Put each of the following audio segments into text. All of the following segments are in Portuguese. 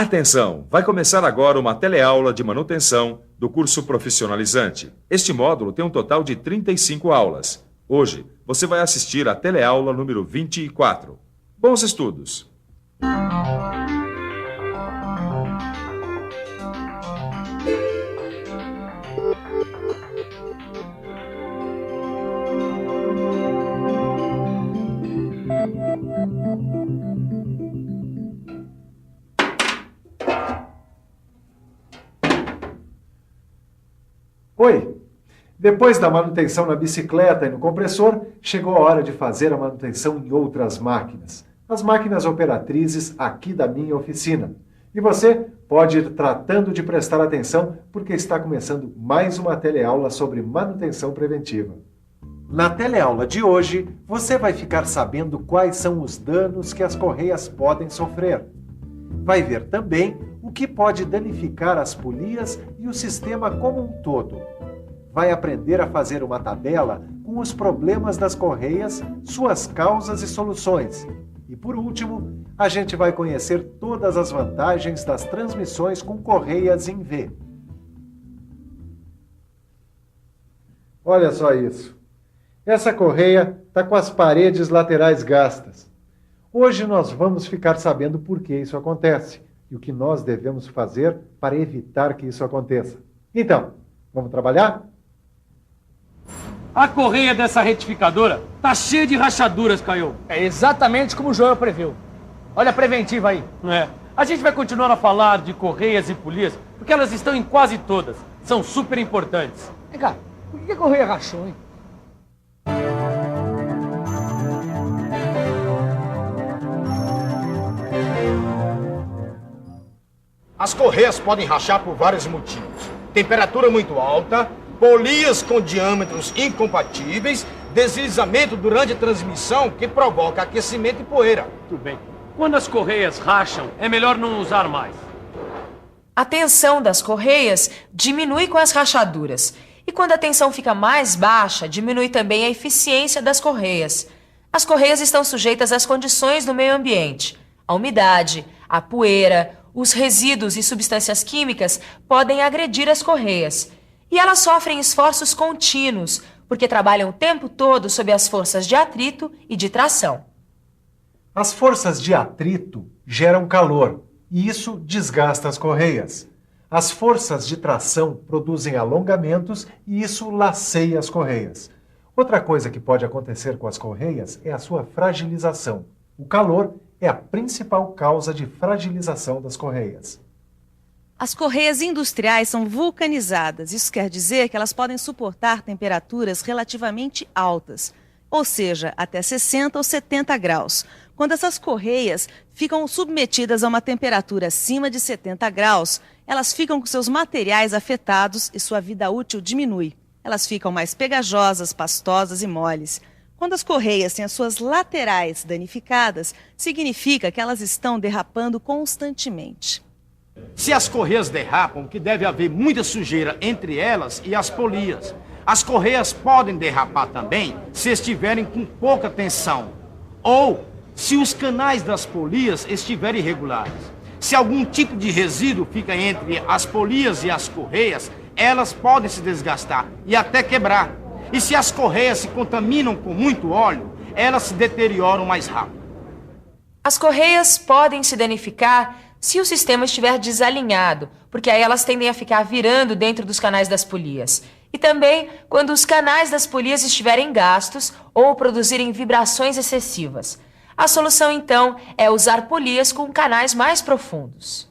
Atenção! Vai começar agora uma teleaula de manutenção do curso profissionalizante. Este módulo tem um total de 35 aulas. Hoje, você vai assistir a teleaula número 24. Bons estudos! Oi! Depois da manutenção na bicicleta e no compressor, chegou a hora de fazer a manutenção em outras máquinas. As máquinas operatrizes aqui da minha oficina. E você pode ir tratando de prestar atenção, porque está começando mais uma teleaula sobre manutenção preventiva. Na teleaula de hoje, você vai ficar sabendo quais são os danos que as correias podem sofrer. Vai ver também o que pode danificar as polias e o sistema como um todo. Vai aprender a fazer uma tabela com os problemas das correias, suas causas e soluções. E por último, a gente vai conhecer todas as vantagens das transmissões com correias em V. Olha só isso. Essa correia está com as paredes laterais gastas. Hoje nós vamos ficar sabendo por que isso acontece e o que nós devemos fazer para evitar que isso aconteça. Então, vamos trabalhar? A correia dessa retificadora tá cheia de rachaduras, Caio. É exatamente como o Joel previu. Olha a preventiva aí. A gente vai continuar a falar de correias e polias, porque elas estão em quase todas. São super importantes. Vem cá, por que a correia rachou, hein? As correias podem rachar por vários motivos. Temperatura muito alta, polias com diâmetros incompatíveis, deslizamento durante a transmissão que provoca aquecimento e poeira. Tudo bem. Quando as correias racham, é melhor não usar mais. A tensão das correias diminui com as rachaduras. E quando a tensão fica mais baixa, diminui também a eficiência das correias. As correias estão sujeitas às condições do meio ambiente. A umidade, a poeira, os resíduos e substâncias químicas podem agredir as correias. E elas sofrem esforços contínuos, porque trabalham o tempo todo sob as forças de atrito e de tração. As forças de atrito geram calor, e isso desgasta as correias. As forças de tração produzem alongamentos, e isso laceia as correias. Outra coisa que pode acontecer com as correias é a sua fragilização. O calor é a principal causa de fragilização das correias. As correias industriais são vulcanizadas. Isso quer dizer que elas podem suportar temperaturas relativamente altas, ou seja, até 60 ou 70 graus. Quando essas correias ficam submetidas a uma temperatura acima de 70 graus, elas ficam com seus materiais afetados e sua vida útil diminui. Elas ficam mais pegajosas, pastosas e moles. Quando as correias têm as suas laterais danificadas, significa que elas estão derrapando constantemente. Se as correias derrapam, que deve haver muita sujeira entre elas e as polias. As correias podem derrapar também se estiverem com pouca tensão ou se os canais das polias estiverem irregulares. Se algum tipo de resíduo fica entre as polias e as correias, elas podem se desgastar e até quebrar. E se as correias se contaminam com muito óleo, elas se deterioram mais rápido. As correias podem se danificar se o sistema estiver desalinhado, porque aí elas tendem a ficar virando dentro dos canais das polias. E também quando os canais das polias estiverem gastos ou produzirem vibrações excessivas. A solução, então, é usar polias com canais mais profundos.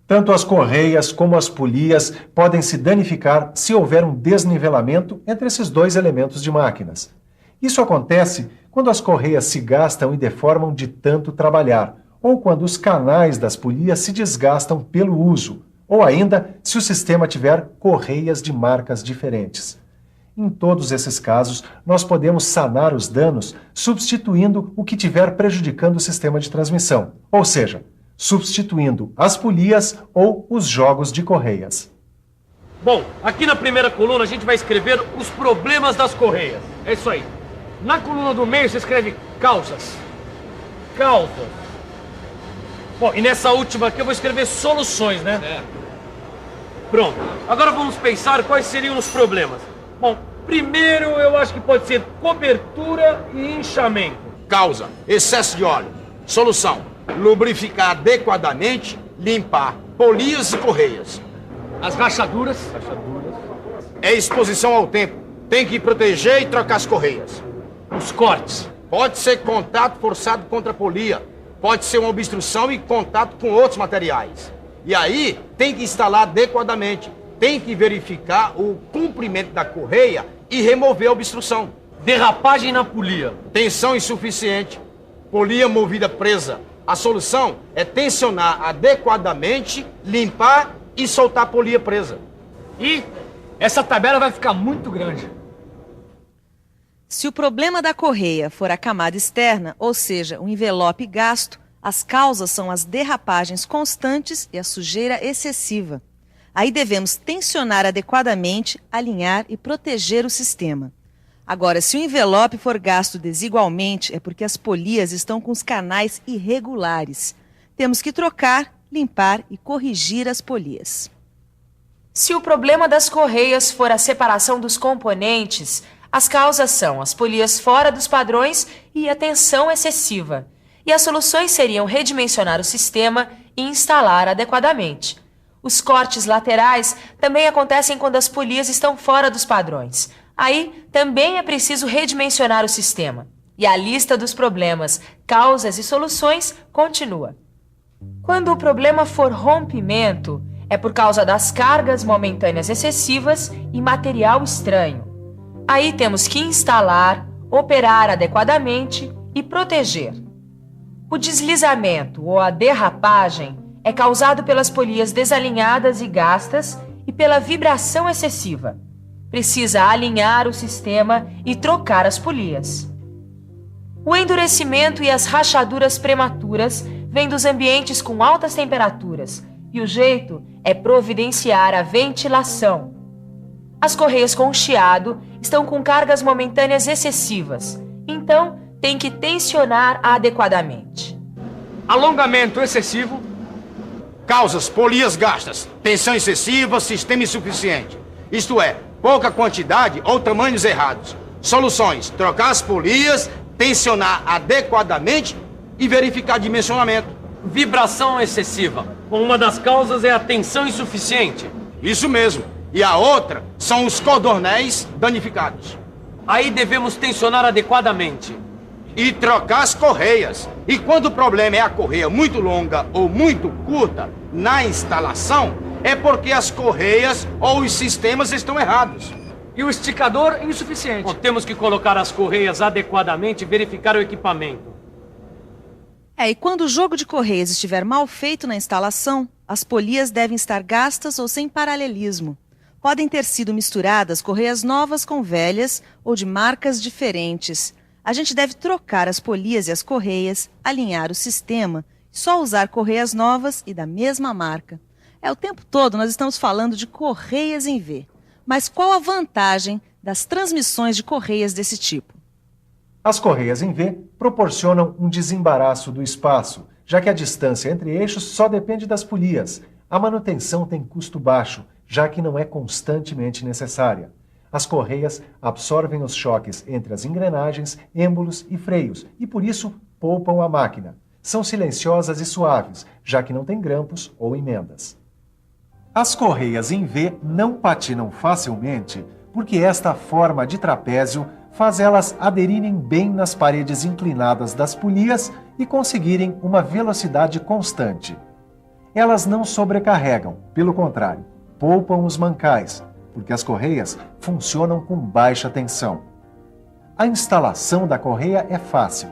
Tanto as correias como as polias podem se danificar se houver um desnivelamento entre esses dois elementos de máquinas. Isso acontece quando as correias se gastam e deformam de tanto trabalhar, ou quando os canais das polias se desgastam pelo uso, ou ainda se o sistema tiver correias de marcas diferentes. Em todos esses casos, nós podemos sanar os danos substituindo o que estiver prejudicando o sistema de transmissão, ou seja, substituindo as polias ou os jogos de correias. Bom, aqui na primeira coluna a gente vai escrever os problemas das correias. É isso aí. Na coluna do meio você escreve causas. Causas. Bom, e nessa última aqui eu vou escrever soluções, né? Pronto. Agora vamos pensar quais seriam os problemas. Bom, primeiro eu acho que pode ser cobertura e inchamento. Causa: excesso de óleo. Solução: lubrificar adequadamente, limpar polias e correias. As rachaduras. É exposição ao tempo. Tem que proteger e trocar as correias. Os cortes. Pode ser contato forçado contra a polia. Pode ser uma obstrução e contato com outros materiais. E aí, tem que instalar adequadamente. Tem que verificar o comprimento da correia e remover a obstrução. Derrapagem na polia. Tensão insuficiente. Polia movida presa. A solução é tensionar adequadamente, limpar e soltar a polia presa. E essa tabela vai ficar muito grande. Se o problema da correia for a camada externa, ou seja, o envelope gasto, as causas são as derrapagens constantes e a sujeira excessiva. Aí devemos tensionar adequadamente, alinhar e proteger o sistema. Agora, se o envelope for gasto desigualmente, é porque as polias estão com os canais irregulares. Temos que trocar, limpar e corrigir as polias. Se o problema das correias for a separação dos componentes, as causas são as polias fora dos padrões e a tensão excessiva. E as soluções seriam redimensionar o sistema e instalar adequadamente. Os cortes laterais também acontecem quando as polias estão fora dos padrões. Aí também é preciso redimensionar o sistema. E a lista dos problemas, causas e soluções continua. Quando o problema for rompimento, é por causa das cargas momentâneas excessivas e material estranho. Aí temos que instalar, operar adequadamente e proteger. O deslizamento ou a derrapagem é causado pelas polias desalinhadas e gastas e pela vibração excessiva. Precisa alinhar o sistema e trocar as polias. O endurecimento e as rachaduras prematuras vêm dos ambientes com altas temperaturas e o jeito é providenciar a ventilação. As correias com chiado estão com cargas momentâneas excessivas, então tem que tensionar adequadamente. Alongamento excessivo. Causas: polias gastas, tensão excessiva, sistema insuficiente. Isto é, pouca quantidade ou tamanhos errados. Soluções: trocar as polias, tensionar adequadamente e verificar dimensionamento. Vibração excessiva. Uma das causas é a tensão insuficiente. Isso mesmo. E a outra são os cordões danificados. Aí devemos tensionar adequadamente. E trocar as correias. E quando o problema é a correia muito longa ou muito curta na instalação, é porque as correias ou os sistemas estão errados. E o esticador insuficiente. Bom, temos que colocar as correias adequadamente e verificar o equipamento. E quando o jogo de correias estiver mal feito na instalação, as polias devem estar gastas ou sem paralelismo. Podem ter sido misturadas correias novas com velhas ou de marcas diferentes. A gente deve trocar as polias e as correias, alinhar o sistema, só usar correias novas e da mesma marca. O tempo todo nós estamos falando de correias em V. Mas qual a vantagem das transmissões de correias desse tipo? As correias em V proporcionam um desembaraço do espaço, já que a distância entre eixos só depende das polias. A manutenção tem custo baixo, já que não é constantemente necessária. As correias absorvem os choques entre as engrenagens, êmbolos e freios e, por isso, poupam a máquina. São silenciosas e suaves, já que não têm grampos ou emendas. As correias em V não patinam facilmente porque esta forma de trapézio faz elas aderirem bem nas paredes inclinadas das polias e conseguirem uma velocidade constante. Elas não sobrecarregam, pelo contrário, poupam os mancais, porque as correias funcionam com baixa tensão. A instalação da correia é fácil.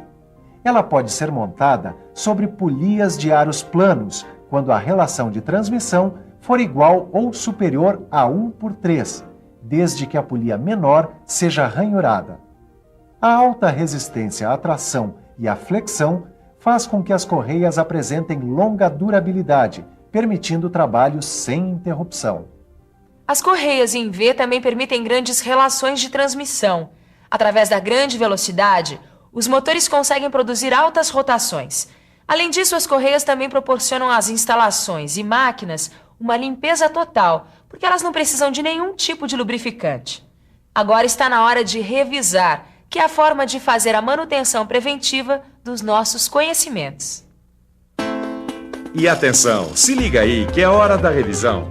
Ela pode ser montada sobre polias de aros planos, quando a relação de transmissão for igual ou superior a 1/3, desde que a polia menor seja ranhurada. A alta resistência à tração e à flexão faz com que as correias apresentem longa durabilidade, permitindo trabalho sem interrupção. As correias em V também permitem grandes relações de transmissão. Através da grande velocidade, os motores conseguem produzir altas rotações. Além disso, as Correias também proporcionam às instalações e máquinas uma limpeza total, porque elas não precisam de nenhum tipo de lubrificante. Agora está na hora de revisar, que é a forma de fazer a manutenção preventiva dos nossos conhecimentos. E atenção, se liga aí que é hora da revisão.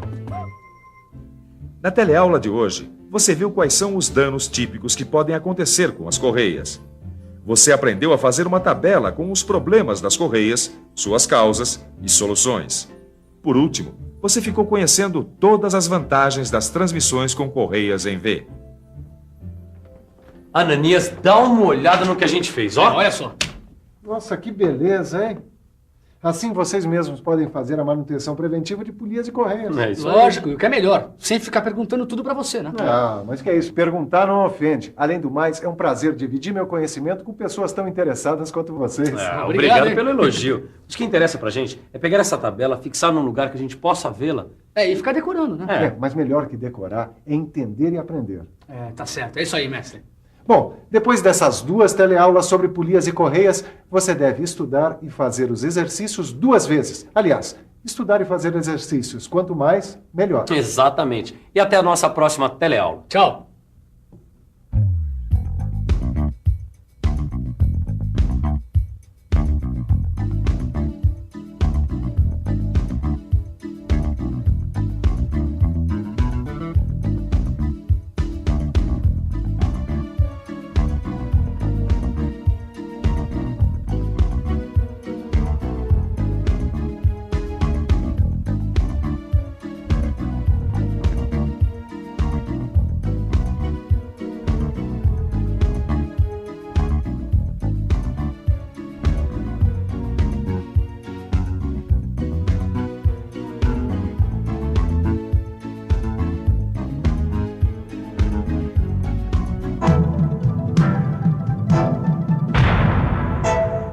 Na teleaula de hoje, você viu quais são os danos típicos que podem acontecer com as Correias. Você aprendeu a fazer uma tabela com os problemas das Correias, suas causas e soluções. Por último, você ficou conhecendo todas as vantagens das transmissões com Correias em V. Ananias, dá uma olhada no que a gente fez, ó. Olha só. Nossa, que beleza, hein? Assim vocês mesmos podem fazer a manutenção preventiva de polias e correias. É isso aí. Lógico, e o que é melhor, sem ficar perguntando tudo pra você, né? Ah, mas que é isso? Perguntar não ofende. Além do mais, é um prazer dividir meu conhecimento com pessoas tão interessadas quanto vocês. Obrigado hein? pelo elogio. O que interessa pra gente é pegar essa tabela, fixar num lugar que a gente possa vê-la. E ficar decorando, né? Mas melhor que decorar é entender e aprender. Tá certo. É isso aí, mestre. Bom, depois dessas 2 teleaulas sobre polias e correias, você deve estudar e fazer os exercícios 2 vezes. Aliás, estudar e fazer exercícios, quanto mais, melhor. Exatamente. E até a nossa próxima teleaula. Tchau.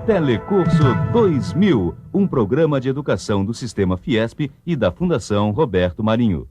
Telecurso 2000, um programa de educação do Sistema Fiesp e da Fundação Roberto Marinho.